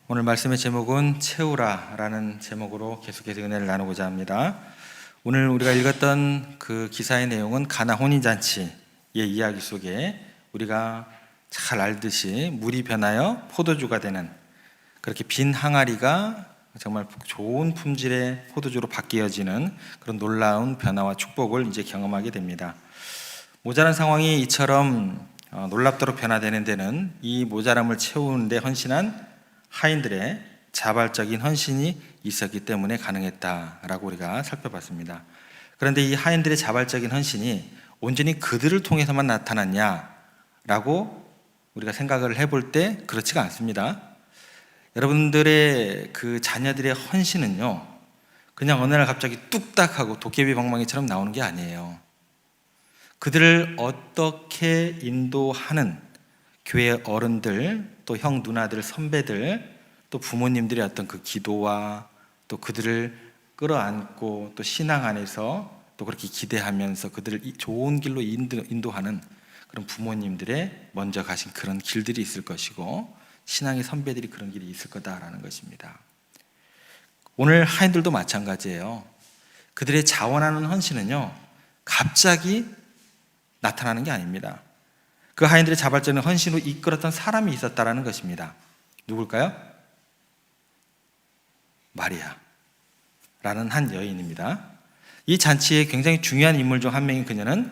오늘 말씀의 제목은 채우라라는 제목으로 계속해서 은혜를 나누고자 합니다. 오늘 우리가 읽었던 그 기사의 내용은 가나 혼인잔치의 이야기 속에 우리가 잘 알듯이 물이 변하여 포도주가 되는, 그렇게 빈 항아리가 정말 좋은 품질의 포도주로 바뀌어지는 그런 놀라운 변화와 축복을 이제 경험하게 됩니다. 모자란 상황이 이처럼 놀랍도록 변화되는 데는 이 모자람을 채우는 데 헌신한 하인들의 자발적인 헌신이 있었기 때문에 가능했다라고 우리가 살펴봤습니다. 그런데 이 하인들의 자발적인 헌신이 온전히 그들을 통해서만 나타났냐라고 우리가 생각을 해볼 때 그렇지가 않습니다. 여러분들의 그 자녀들의 헌신은요, 그냥 어느 날 갑자기 뚝딱 하고 도깨비 방망이처럼 나오는 게 아니에요. 그들을 어떻게 인도하는 교회 어른들, 또 형, 누나들, 선배들, 또 부모님들의 어떤 그 기도와 또 그들을 끌어안고 또 신앙 안에서 또 그렇게 기대하면서 그들을 좋은 길로 인도하는 그런 부모님들의 먼저 가신 그런 길들이 있을 것이고, 신앙의 선배들이 그런 길이 있을 거다라는 것입니다. 오늘 하인들도 마찬가지예요. 그들의 자원하는 헌신은요, 갑자기 나타나는 게 아닙니다. 그 하인들의 자발적인 헌신으로 이끌었던 사람이 있었다라는 것입니다. 누굴까요? 마리아라는 한 여인입니다. 이 잔치의 굉장히 중요한 인물 중 한 명인 그녀는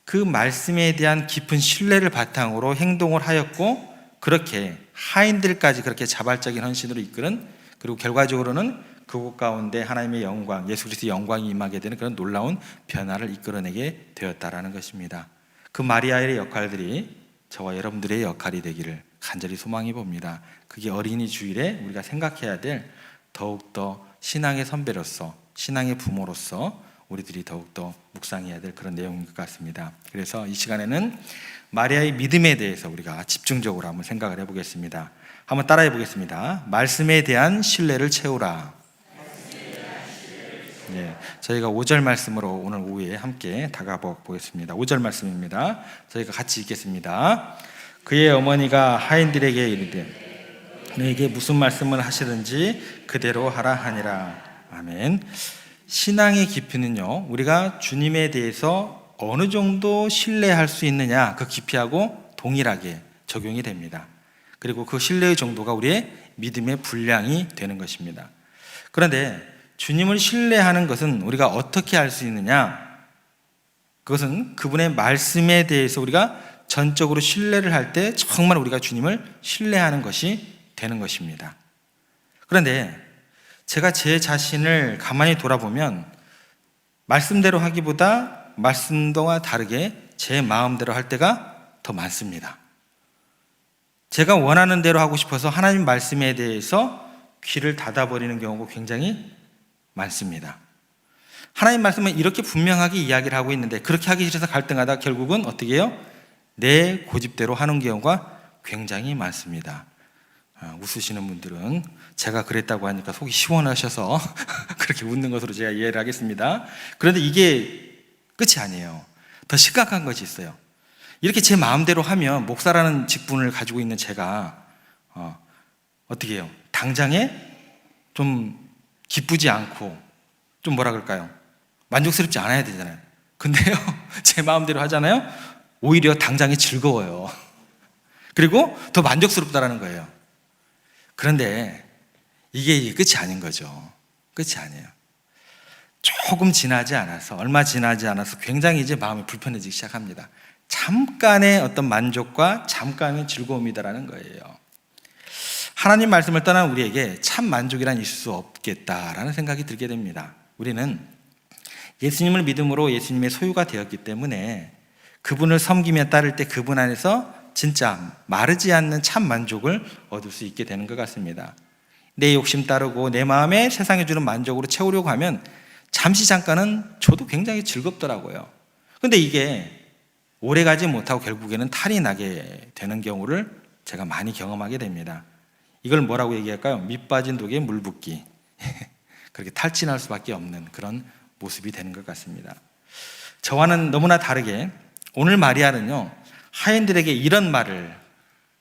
그 말씀에 대한 깊은 신뢰를 바탕으로 행동을 하였고, 그렇게 하인들까지 그렇게 자발적인 헌신으로 이끄는, 그리고 결과적으로는 그곳 가운데 하나님의 영광, 예수 그리스도의 영광이 임하게 되는 그런 놀라운 변화를 이끌어내게 되었다라는 것입니다. 그 마리아의 역할들이 저와 여러분들의 역할이 되기를 간절히 소망해 봅니다. 그게 어린이 주일에 우리가 생각해야 될, 더욱더 신앙의 선배로서, 신앙의 부모로서 우리들이 더욱더 묵상해야 될 그런 내용인 것 같습니다. 그래서 이 시간에는 마리아의 믿음에 대해서 우리가 집중적으로 한번 생각을 해보겠습니다. 한번 따라해 보겠습니다. 말씀에 대한 신뢰를 채우라. 네, 저희가 5절 말씀으로 오늘 오후에 함께 다가가 보겠습니다. 5절 말씀입니다. 저희가 같이 읽겠습니다. 그의 어머니가 하인들에게 이르되 너에게 무슨 말씀을 하시든지 그대로 하라 하니라. 아멘. 신앙의 깊이는요, 우리가 주님에 대해서 어느 정도 신뢰할 수 있느냐, 그 깊이하고 동일하게 적용이 됩니다. 그리고 그 신뢰의 정도가 우리의 믿음의 분량이 되는 것입니다. 그런데 주님을 신뢰하는 것은 우리가 어떻게 알 수 있느냐? 그것은 그분의 말씀에 대해서 우리가 전적으로 신뢰를 할 때 정말 우리가 주님을 신뢰하는 것이 되는 것입니다. 그런데 제가 제 자신을 가만히 돌아보면 말씀대로 하기보다 말씀과 다르게 제 마음대로 할 때가 더 많습니다. 제가 원하는 대로 하고 싶어서 하나님 말씀에 대해서 귀를 닫아버리는 경우가 굉장히 많습니다. 하나님 말씀은 이렇게 분명하게 이야기를 하고 있는데 그렇게 하기 싫어서 갈등하다 결국은 어떻게 해요? 내 고집대로 하는 경우가 굉장히 많습니다. 웃으시는 분들은 제가 그랬다고 하니까 속이 시원하셔서 그렇게 웃는 것으로 제가 이해를 하겠습니다. 그런데 이게 끝이 아니에요. 더 심각한 것이 있어요. 이렇게 제 마음대로 하면 목사라는 직분을 가지고 있는 제가 어떻게 해요? 당장에 좀 기쁘지 않고 좀 뭐라 그럴까요? 만족스럽지 않아야 되잖아요. 근데요, 제 마음대로 하잖아요. 오히려 당장에 즐거워요. 그리고 더 만족스럽다라는 거예요. 그런데 이게 끝이 아닌 거죠. 끝이 아니에요. 조금 지나지 않아서, 얼마 지나지 않아서 굉장히 이제 마음이 불편해지기 시작합니다. 잠깐의 어떤 만족과 잠깐의 즐거움이다라는 거예요. 하나님 말씀을 떠난 우리에게 참 만족이란 있을 수 없겠다라는 생각이 들게 됩니다. 우리는 예수님을 믿음으로 예수님의 소유가 되었기 때문에 그분을 섬기며 따를 때 그분 안에서 진짜 마르지 않는 참 만족을 얻을 수 있게 되는 것 같습니다. 내 욕심 따르고 내 마음에 세상에 주는 만족으로 채우려고 하면 잠시 잠깐은 저도 굉장히 즐겁더라고요. 그런데 이게 오래가지 못하고 결국에는 탈이 나게 되는 경우를 제가 많이 경험하게 됩니다. 이걸 뭐라고 얘기할까요? 밑 빠진 독에 물 붓기. 그렇게 탈진할 수밖에 없는 그런 모습이 되는 것 같습니다. 저와는 너무나 다르게 오늘 마리아는요, 하인들에게 이런 말을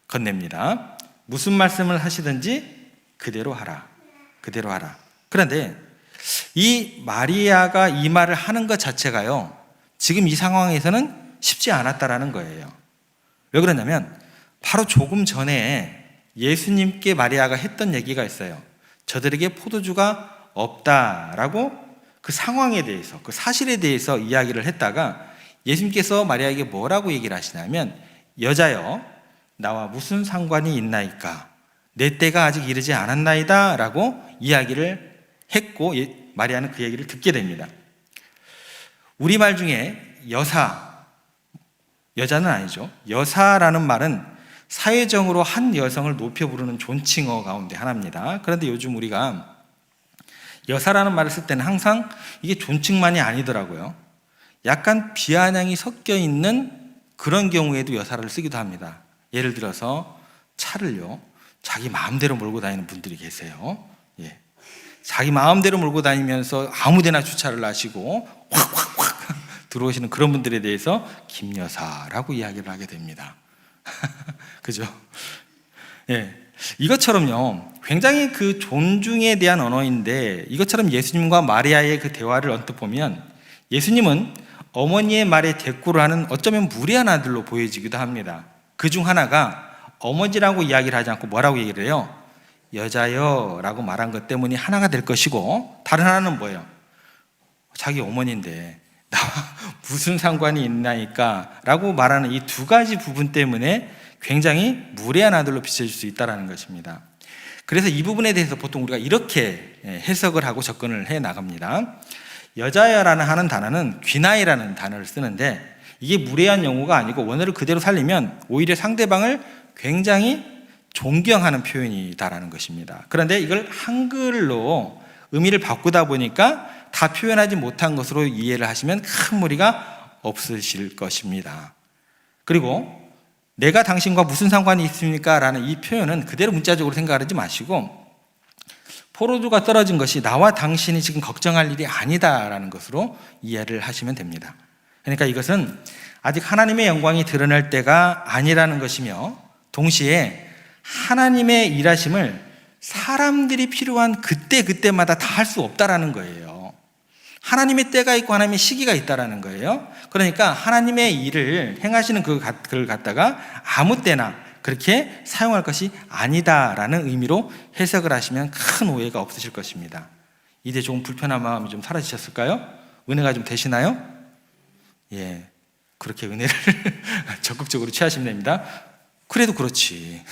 건넵니다. 무슨 말씀을 하시든지 그대로 하라. 그대로 하라. 그런데 이 마리아가 이 말을 하는 것 자체가요, 지금 이 상황에서는 쉽지 않았다라는 거예요. 왜 그러냐면 바로 조금 전에 예수님께 마리아가 했던 얘기가 있어요. 저들에게 포도주가 없다라고 그 상황에 대해서, 그 사실에 대해서 이야기를 했다가 예수님께서 마리아에게 뭐라고 얘기를 하시냐면, 여자여 나와 무슨 상관이 있나이까, 내 때가 아직 이르지 않았나이다 라고 이야기를 했고, 마리아는 그 얘기를 듣게 됩니다. 우리말 중에 여사, 여자는 아니죠. 여사라는 말은 사회적으로 한 여성을 높여 부르는 존칭어 가운데 하나입니다. 그런데 요즘 우리가 여사라는 말을 쓸 때는 항상 이게 존칭만이 아니더라고요. 약간 비아냥이 섞여 있는 그런 경우에도 여사를 쓰기도 합니다. 예를 들어서 차를요, 자기 마음대로 몰고 다니는 분들이 계세요. 예. 자기 마음대로 몰고 다니면서 아무데나 주차를 하시고 확 들어오시는 그런 분들에 대해서 김여사라고 이야기를 하게 됩니다. 그죠? 예. 이것처럼요, 굉장히 그 존중에 대한 언어인데, 이것처럼 예수님과 마리아의 그 대화를 언뜻 보면 예수님은 어머니의 말에 대꾸를 하는 어쩌면 무례한 아들로 보여지기도 합니다. 그 중 하나가 어머니라고 이야기를 하지 않고 뭐라고 얘기를 해요? 여자여 라고 말한 것 때문에 하나가 될 것이고, 다른 하나는 뭐예요? 자기 어머니인데 나와 무슨 상관이 있나이까 라고 말하는 이 두 가지 부분 때문에 굉장히 무례한 아들로 비춰질 수 있다는 것입니다. 그래서 이 부분에 대해서 보통 우리가 이렇게 해석을 하고 접근을 해 나갑니다. 여자여라는 하는 단어는 귀나이라는 단어를 쓰는데, 이게 무례한 용어가 아니고 원어를 그대로 살리면 오히려 상대방을 굉장히 존경하는 표현이다라는 것입니다. 그런데 이걸 한글로 의미를 바꾸다 보니까 다 표현하지 못한 것으로 이해를 하시면 큰 무리가 없으실 것입니다. 그리고 내가 당신과 무슨 상관이 있습니까? 라는 이 표현은 그대로 문자적으로 생각하지 마시고, 포도주가 떨어진 것이 나와 당신이 지금 걱정할 일이 아니다라는 것으로 이해를 하시면 됩니다. 그러니까 이것은 아직 하나님의 영광이 드러날 때가 아니라는 것이며, 동시에 하나님의 일하심을 사람들이 필요한 그때마다 다 할 수 없다라는 거예요. 하나님의 때가 있고 하나님의 시기가 있다라는 거예요. 그러니까 하나님의 일을 행하시는 그걸 갖다가 아무 때나 그렇게 사용할 것이 아니다라는 의미로 해석을 하시면 큰 오해가 없으실 것입니다. 이제 조금 불편한 마음이 좀 사라지셨을까요? 은혜가 좀 되시나요? 예, 그렇게 은혜를 적극적으로 취하시면 됩니다. 그래도 그렇지.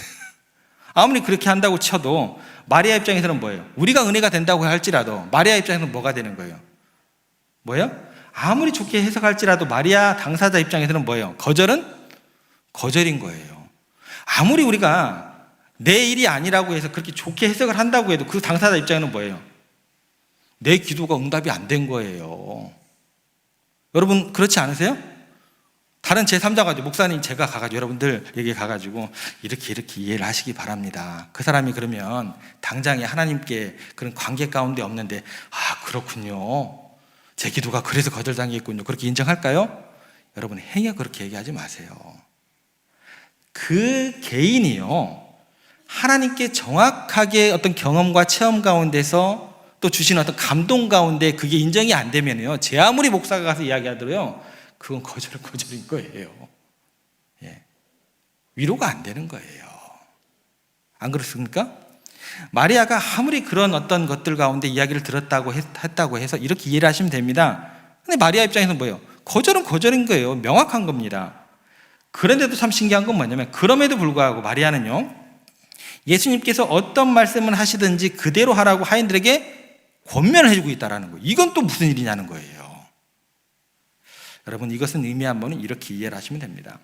아무리 그렇게 한다고 쳐도 마리아 입장에서는 뭐예요? 우리가 은혜가 된다고 할지라도 마리아 입장에서는 뭐가 되는 거예요? 뭐예요? 아무리 좋게 해석할지라도 마리아 당사자 입장에서는 뭐예요? 거절은 거절인 거예요. 아무리 우리가 내 일이 아니라고 해서 그렇게 좋게 해석을 한다고 해도 그 당사자 입장에는 뭐예요? 내 기도가 응답이 안 된 거예요. 여러분 그렇지 않으세요? 다른 제3자가 목사님 제가 가가지고 여러분들에게 가가지고 이렇게 이해를 하시기 바랍니다. 그 사람이 그러면 당장에 하나님께 그런 관계 가운데 없는데, 아 그렇군요, 제 기도가 그래서 거절당했군요, 그렇게 인정할까요? 여러분 행여 그렇게 얘기하지 마세요. 그 개인이요, 하나님께 정확하게 어떤 경험과 체험 가운데서 또 주신 어떤 감동 가운데 그게 인정이 안 되면요, 제 아무리 목사가 가서 이야기하더라도 그건 거절인 거예요. 예. 위로가 안 되는 거예요. 안 그렇습니까? 마리아가 아무리 그런 어떤 것들 가운데 이야기를 들었다고 했다고 해서 이렇게 이해를 하시면 됩니다. 근데 마리아 입장에서는 뭐예요? 거절은 거절인 거예요. 명확한 겁니다. 그런데도 참 신기한 건 뭐냐면, 그럼에도 불구하고 마리아는요, 예수님께서 어떤 말씀을 하시든지 그대로 하라고 하인들에게 권면을 해주고 있다는 거예요. 이건 또 무슨 일이냐는 거예요. 여러분 이것은 의미한 바는 이렇게 이해를 하시면 됩니다.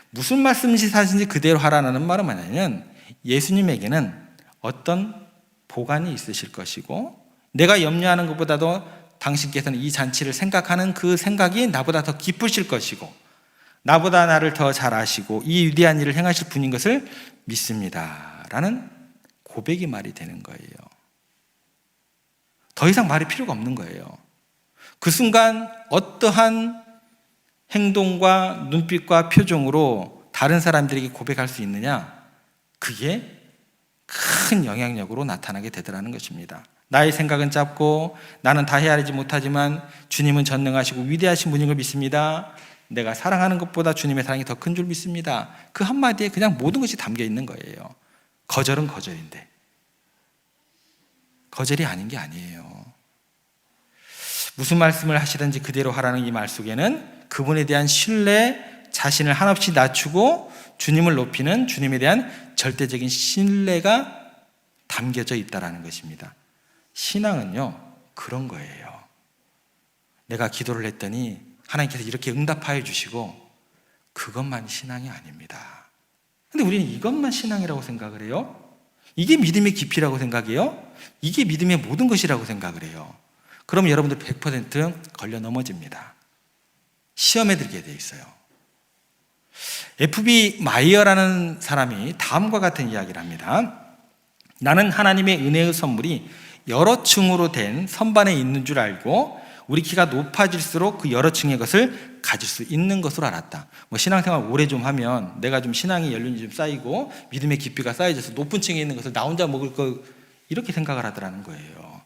무슨 말씀인지 하든지 그대로 하라는 말은 뭐냐면, 예수님에게는 어떤 보관이 있으실 것이고, 내가 염려하는 것보다도 당신께서는 이 잔치를 생각하는 그 생각이 나보다 더 깊으실 것이고, 나보다 나를 더 잘 아시고 이 위대한 일을 행하실 분인 것을 믿습니다 라는 고백이 말이 되는 거예요. 더 이상 말이 필요가 없는 거예요. 그 순간 어떠한 행동과 눈빛과 표정으로 다른 사람들에게 고백할 수 있느냐? 그게 큰 영향력으로 나타나게 되더라는 것입니다. 나의 생각은 짧고 나는 다 헤아리지 못하지만 주님은 전능하시고 위대하신 분인 걸 믿습니다. 내가 사랑하는 것보다 주님의 사랑이 더 큰 줄 믿습니다. 그 한마디에 그냥 모든 것이 담겨 있는 거예요. 거절은 거절인데 거절이 아닌 게 아니에요. 무슨 말씀을 하시든지 그대로 하라는 이 말 속에는 그분에 대한 신뢰, 자신을 한없이 낮추고 주님을 높이는 주님에 대한 절대적인 신뢰가 담겨져 있다는 것입니다. 신앙은요, 그런 거예요. 내가 기도를 했더니 하나님께서 이렇게 응답하여 주시고 그것만이 신앙이 아닙니다. 근데 우리는 이것만 신앙이라고 생각을 해요. 이게 믿음의 깊이라고 생각해요. 이게 믿음의 모든 것이라고 생각을 해요. 그럼 여러분들 100% 걸려 넘어집니다. 시험에 들게 돼 있어요. F.B. 마이어라는 사람이 다음과 같은 이야기를 합니다. 나는 하나님의 은혜의 선물이 여러 층으로 된 선반에 있는 줄 알고 우리 키가 높아질수록 그 여러 층의 것을 가질 수 있는 것으로 알았다. 신앙생활 오래 좀 하면 내가 좀 신앙의 연륜이 좀 쌓이고 믿음의 깊이가 쌓여져서 높은 층에 있는 것을 나 혼자 먹을 거 이렇게 생각을 하더라는 거예요.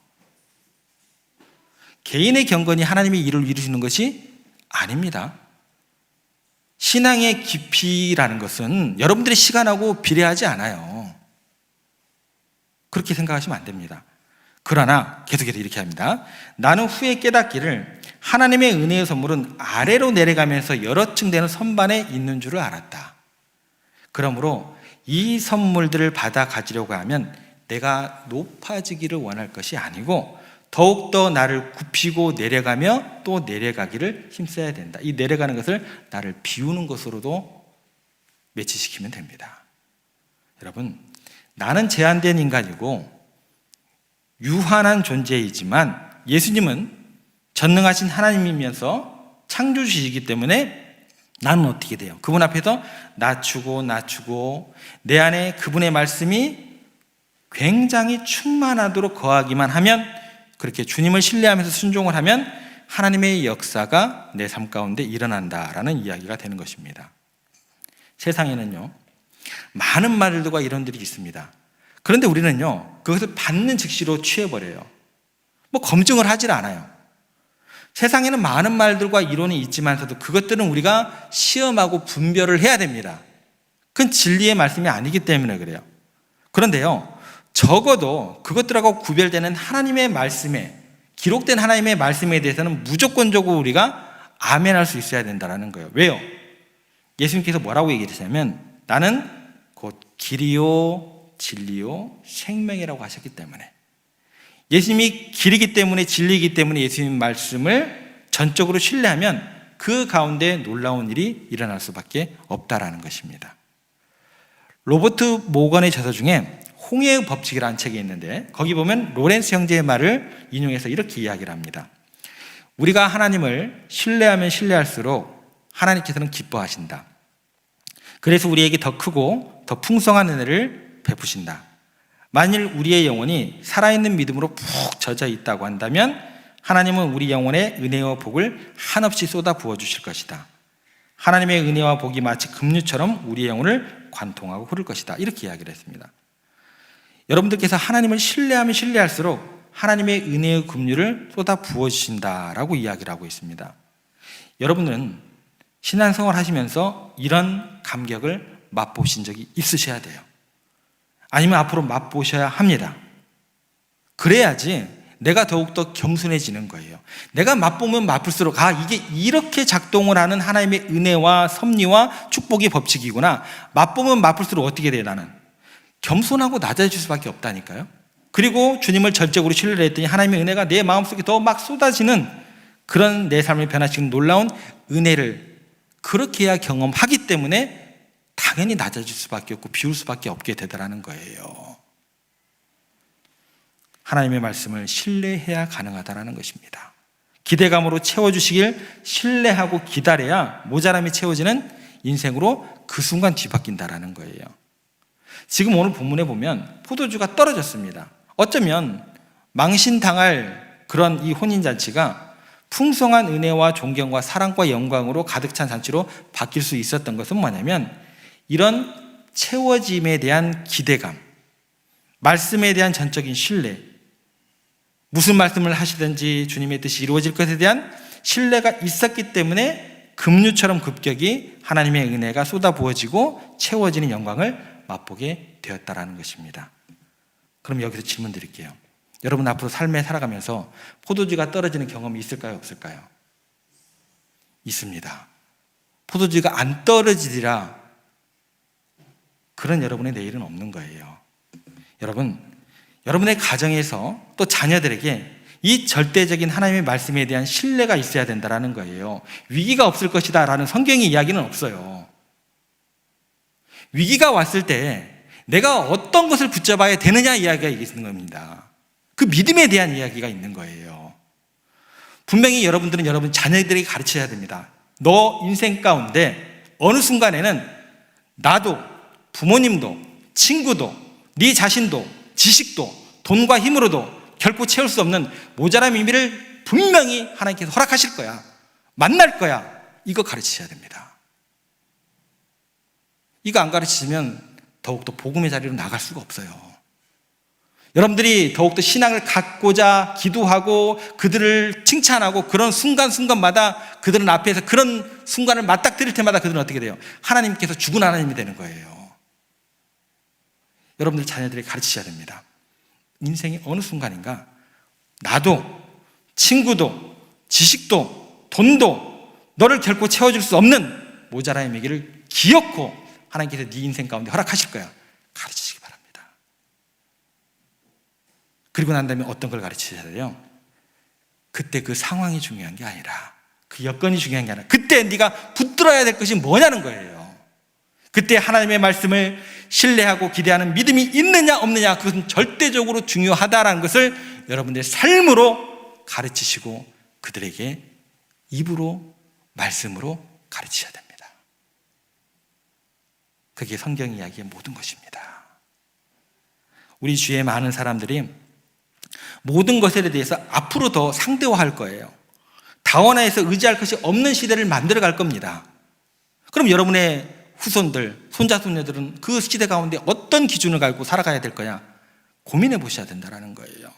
개인의 경건이 하나님의 일을 이루시는 것이 아닙니다. 신앙의 깊이라는 것은 여러분들의 시간하고 비례하지 않아요. 그렇게 생각하시면 안 됩니다. 그러나 계속해서 이렇게 합니다. 나는 후에 깨닫기를 하나님의 은혜의 선물은 아래로 내려가면서 여러 층 되는 선반에 있는 줄을 알았다. 그러므로 이 선물들을 받아 가지려고 하면 내가 높아지기를 원할 것이 아니고 더욱더 나를 굽히고 내려가며 또 내려가기를 힘써야 된다. 이 내려가는 것을 나를 비우는 것으로도 매치시키면 됩니다. 여러분, 나는 제한된 인간이고 유한한 존재이지만 예수님은 전능하신 하나님이면서 창조주이기 때문에 나는 어떻게 돼요? 그분 앞에서 낮추고 내 안에 그분의 말씀이 굉장히 충만하도록 거하기만 하면, 그렇게 주님을 신뢰하면서 순종을 하면 하나님의 역사가 내 삶 가운데 일어난다라는 이야기가 되는 것입니다. 세상에는요, 많은 말들과 이론들이 있습니다. 그런데 우리는요, 그것을 받는 즉시로 취해버려요. 검증을 하질 않아요. 세상에는 많은 말들과 이론이 있지만서도 그것들은 우리가 시험하고 분별을 해야 됩니다. 그건 진리의 말씀이 아니기 때문에 그래요. 그런데요, 적어도 그것들하고 구별되는 하나님의 말씀에, 기록된 하나님의 말씀에 대해서는 무조건적으로 우리가 아멘할 수 있어야 된다는 거예요. 왜요? 예수님께서 뭐라고 얘기하시냐면 나는 곧 길이요 진리요 생명이라고 하셨기 때문에, 예수님이 길이기 때문에 진리이기 때문에 예수님 말씀을 전적으로 신뢰하면 그 가운데 놀라운 일이 일어날 수밖에 없다라는 것입니다. 로버트 모건의 저서 중에 홍해의 법칙이라는 책이 있는데 거기 보면 로렌스 형제의 말을 인용해서 이렇게 이야기를 합니다. 우리가 하나님을 신뢰하면 신뢰할수록 하나님께서는 기뻐하신다. 그래서 우리에게 더 크고 더 풍성한 은혜를 베푸신다. 만일 우리의 영혼이 살아있는 믿음으로 푹 젖어 있다고 한다면 하나님은 우리 영혼에 은혜와 복을 한없이 쏟아 부어주실 것이다. 하나님의 은혜와 복이 마치 급류처럼 우리의 영혼을 관통하고 흐를 것이다. 이렇게 이야기를 했습니다. 여러분들께서 하나님을 신뢰하면 신뢰할수록 하나님의 은혜의 급류를 쏟아 부어주신다라고 이야기를 하고 있습니다. 여러분은 신앙생활 하시면서 이런 감격을 맛보신 적이 있으셔야 돼요. 아니면 앞으로 맛보셔야 합니다. 그래야지 내가 더욱더 겸손해지는 거예요. 내가 맛보면 맛볼수록 이게 이렇게 작동을 하는 하나님의 은혜와 섭리와 축복의 법칙이구나. 맛보면 맛볼수록 어떻게 돼요? 나는 겸손하고 낮아질 수밖에 없다니까요. 그리고 주님을 전적으로 신뢰를 했더니 하나님의 은혜가 내 마음속에 더 막 쏟아지는 그런 내 삶을 변화시키는 놀라운 은혜를 그렇게 해야 경험하기 때문에 당연히 낮아질 수밖에 없고 비울 수밖에 없게 되더라는 거예요. 하나님의 말씀을 신뢰해야 가능하다는 것입니다. 기대감으로 채워주시길 신뢰하고 기다려야 모자람이 채워지는 인생으로 그 순간 뒤바뀐다는 거예요. 지금 오늘 본문에 보면 포도주가 떨어졌습니다. 어쩌면 망신당할 그런 이 혼인잔치가 풍성한 은혜와 존경과 사랑과 영광으로 가득 찬 잔치로 바뀔 수 있었던 것은 뭐냐면 이런 채워짐에 대한 기대감, 말씀에 대한 전적인 신뢰, 무슨 말씀을 하시든지 주님의 뜻이 이루어질 것에 대한 신뢰가 있었기 때문에 급류처럼 급격히 하나님의 은혜가 쏟아부어지고 채워지는 영광을 맛보게 되었다라는 것입니다. 그럼 여기서 질문 드릴게요. 여러분 앞으로 삶에 살아가면서 포도주가 떨어지는 경험이 있을까요? 없을까요? 있습니다. 포도주가 안 떨어지리라 그런 여러분의 내일은 없는 거예요. 여러분의 가정에서 또 자녀들에게 이 절대적인 하나님의 말씀에 대한 신뢰가 있어야 된다는 거예요. 위기가 없을 것이다 라는 성경의 이야기는 없어요. 위기가 왔을 때 내가 어떤 것을 붙잡아야 되느냐 이야기가 있는 겁니다. 그 믿음에 대한 이야기가 있는 거예요. 분명히 여러분들은 여러분 자녀들에게 가르쳐야 됩니다. 너 인생 가운데 어느 순간에는 나도, 부모님도, 친구도, 네 자신도, 지식도, 돈과 힘으로도 결코 채울 수 없는 모자람 의미를 분명히 하나님께서 허락하실 거야. 만날 거야. 이거 가르치셔야 됩니다. 이거 안 가르치시면 더욱더 복음의 자리로 나갈 수가 없어요. 여러분들이 더욱더 신앙을 갖고자 기도하고 그들을 칭찬하고 그런 순간순간마다 그들은 앞에서 그런 순간을 맞닥뜨릴 때마다 그들은 어떻게 돼요? 하나님께서 죽은 하나님이 되는 거예요. 여러분들 자녀들에게 가르치셔야 됩니다. 인생의 어느 순간인가 나도, 친구도, 지식도, 돈도 너를 결코 채워줄 수 없는 모자라의 매기를 기어코 하나님께서 네 인생 가운데 허락하실 거야. 가르치시기 바랍니다. 그리고 난 다음에 어떤 걸 가르치셔야 돼요? 그때 그 상황이 중요한 게 아니라 그 여건이 중요한 게 아니라 그때 네가 붙들어야 될 것이 뭐냐는 거예요. 그때 하나님의 말씀을 신뢰하고 기대하는 믿음이 있느냐 없느냐 그것은 절대적으로 중요하다라는 것을 여러분들의 삶으로 가르치시고 그들에게 입으로 말씀으로 가르치셔야 됩니다. 그게 성경 이야기의 모든 것입니다. 우리 주위에 많은 사람들이 모든 것에 대해서 앞으로 더 상대화할 거예요. 다원화해서 의지할 것이 없는 시대를 만들어 갈 겁니다. 그럼 여러분의 후손들, 손자, 손녀들은 그 시대 가운데 어떤 기준을 가지고 살아가야 될 거냐? 고민해 보셔야 된다는 거예요.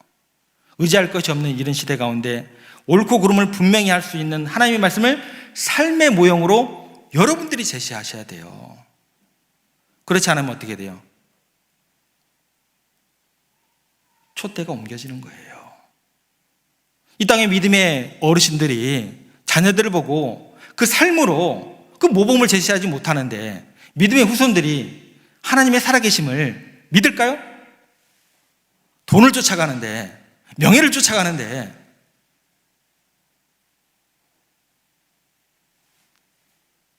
의지할 것이 없는 이런 시대 가운데 옳고 그름을 분명히 할 수 있는 하나님의 말씀을 삶의 모형으로 여러분들이 제시하셔야 돼요. 그렇지 않으면 어떻게 돼요? 촛대가 옮겨지는 거예요. 이 땅의 믿음의 어르신들이 자녀들을 보고 그 삶으로 그 모범을 제시하지 못하는데 믿음의 후손들이 하나님의 살아계심을 믿을까요? 돈을 쫓아가는데, 명예를 쫓아가는데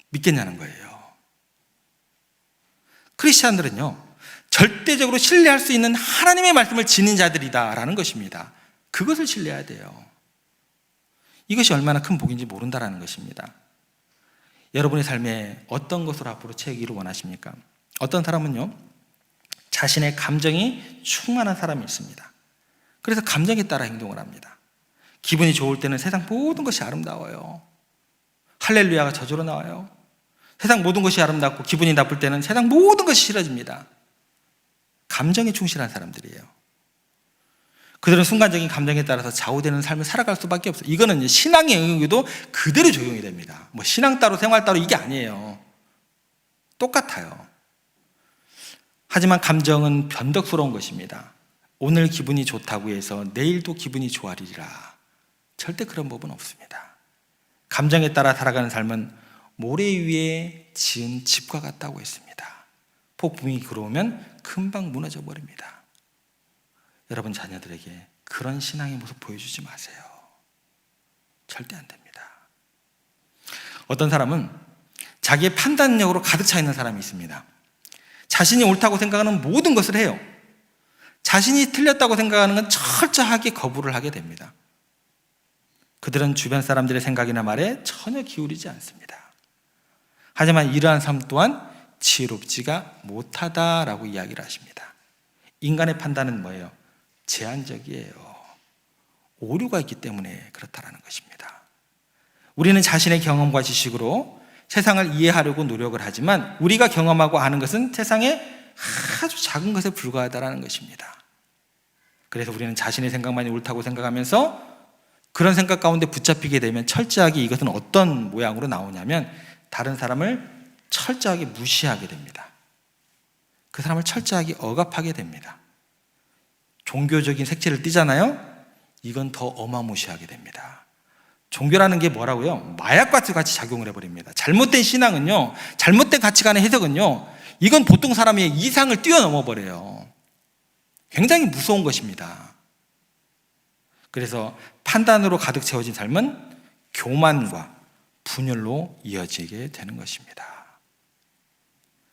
믿겠냐는 거예요. 크리스찬들은요 절대적으로 신뢰할 수 있는 하나님의 말씀을 지닌 자들이다라는 것입니다. 그것을 신뢰해야 돼요. 이것이 얼마나 큰 복인지 모른다라는 것입니다. 여러분의 삶에 어떤 것으로 앞으로 채우기를 원하십니까? 어떤 사람은요 자신의 감정이 충만한 사람이 있습니다. 그래서 감정에 따라 행동을 합니다. 기분이 좋을 때는 세상 모든 것이 아름다워요. 할렐루야가 저절로 나와요. 세상 모든 것이 아름답고 기분이 나쁠 때는 세상 모든 것이 싫어집니다. 감정에 충실한 사람들이에요. 그들은 순간적인 감정에 따라서 좌우되는 삶을 살아갈 수밖에 없어요. 이거는 신앙의 영역에도 그대로 적용이 됩니다. 뭐 신앙 따로 생활 따로 이게 아니에요. 똑같아요. 하지만 감정은 변덕스러운 것입니다. 오늘 기분이 좋다고 해서 내일도 기분이 좋아지리라. 절대 그런 법은 없습니다. 감정에 따라 살아가는 삶은 모래 위에 지은 집과 같다고 했습니다. 폭풍이 들어오면 금방 무너져 버립니다. 여러분 자녀들에게 그런 신앙의 모습 보여주지 마세요. 절대 안 됩니다. 어떤 사람은 자기의 판단력으로 가득 차 있는 사람이 있습니다. 자신이 옳다고 생각하는 모든 것을 해요. 자신이 틀렸다고 생각하는 건 철저하게 거부를 하게 됩니다. 그들은 주변 사람들의 생각이나 말에 전혀 기울이지 않습니다. 하지만 이러한 삶 또한 지혜롭지가 못하다라고 이야기를 하십니다. 인간의 판단은 뭐예요? 제한적이에요. 오류가 있기 때문에 그렇다라는 것입니다. 우리는 자신의 경험과 지식으로 세상을 이해하려고 노력을 하지만 우리가 경험하고 아는 것은 세상에 아주 작은 것에 불과하다는 것입니다. 그래서 우리는 자신의 생각만이 옳다고 생각하면서 그런 생각 가운데 붙잡히게 되면 철저하게 이것은 어떤 모양으로 나오냐면 다른 사람을 철저하게 무시하게 됩니다. 그 사람을 철저하게 억압하게 됩니다. 종교적인 색채를 띠잖아요. 이건 더 어마무시하게 됩니다. 종교라는 게 뭐라고요? 마약과 같이 작용을 해버립니다. 잘못된 신앙은요, 잘못된 가치관의 해석은요, 이건 보통 사람의 이상을 뛰어넘어 버려요. 굉장히 무서운 것입니다. 그래서 판단으로 가득 채워진 삶은 교만과 분열로 이어지게 되는 것입니다.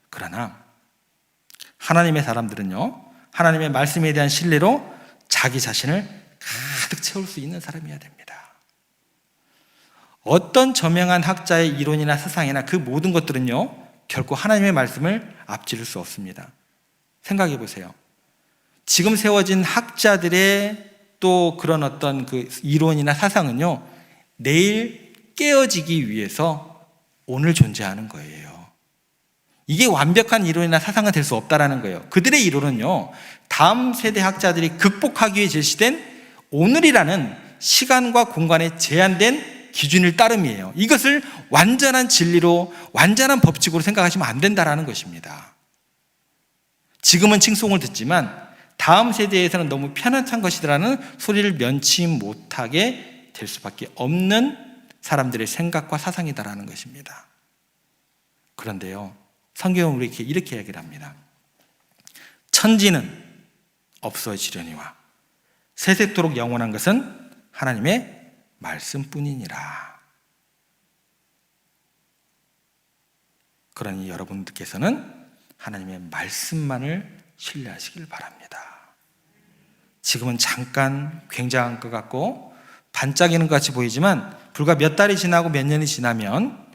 그러나 하나님의 사람들은요, 하나님의 말씀에 대한 신뢰로 자기 자신을 가득 채울 수 있는 사람이어야 됩니다. 어떤 저명한 학자의 이론이나 사상이나 그 모든 것들은요, 결코 하나님의 말씀을 앞지를 수 없습니다. 생각해 보세요. 지금 세워진 학자들의 또 그런 어떤 그 이론이나 사상은요, 내일 깨어지기 위해서 오늘 존재하는 거예요. 이게 완벽한 이론이나 사상은 될 수 없다라는 거예요. 그들의 이론은요, 다음 세대 학자들이 극복하기 위해 제시된 오늘이라는 시간과 공간에 제한된 기준일 따름이에요. 이것을 완전한 진리로, 완전한 법칙으로 생각하시면 안 된다라는 것입니다. 지금은 칭송을 듣지만 다음 세대에서는 너무 편안한 것이라는 소리를 면치 못하게 될 수밖에 없는 사람들의 생각과 사상이다라는 것입니다. 그런데요, 성경은 우리에게 이렇게 얘기를 합니다. 천지는 없어지려니와 세세토록 영원한 것은 하나님의 말씀뿐이니라. 그러니 여러분들께서는 하나님의 말씀만을 신뢰하시길 바랍니다. 지금은 잠깐 굉장한 것 같고 반짝이는 것 같이 보이지만 불과 몇 달이 지나고 몇 년이 지나면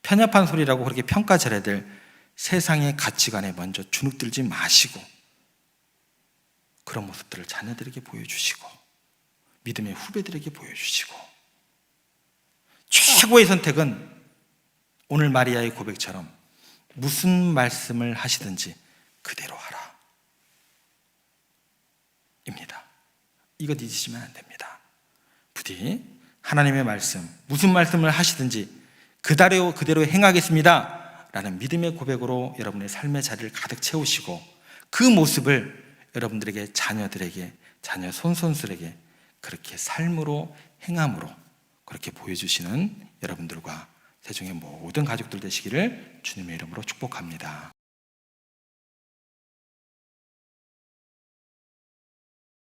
편협한 소리라고 그렇게 평가절해야 될 세상의 가치관에 먼저 주눅들지 마시고 그런 모습들을 자녀들에게 보여주시고 믿음의 후배들에게 보여주시고, 최고의 선택은 오늘 마리아의 고백처럼 무슨 말씀을 하시든지 그대로 하라 입니다. 이것 잊으시면 안 됩니다. 부디 하나님의 말씀, 무슨 말씀을 하시든지 그대로 행하겠습니다 라는 믿음의 고백으로 여러분의 삶의 자리를 가득 채우시고, 그 모습을 여러분들에게, 자녀들에게, 자녀 손손들에게 그렇게 삶으로, 행함으로 그렇게 보여주시는 여러분들과 세종의 모든 가족들 되시기를 주님의 이름으로 축복합니다.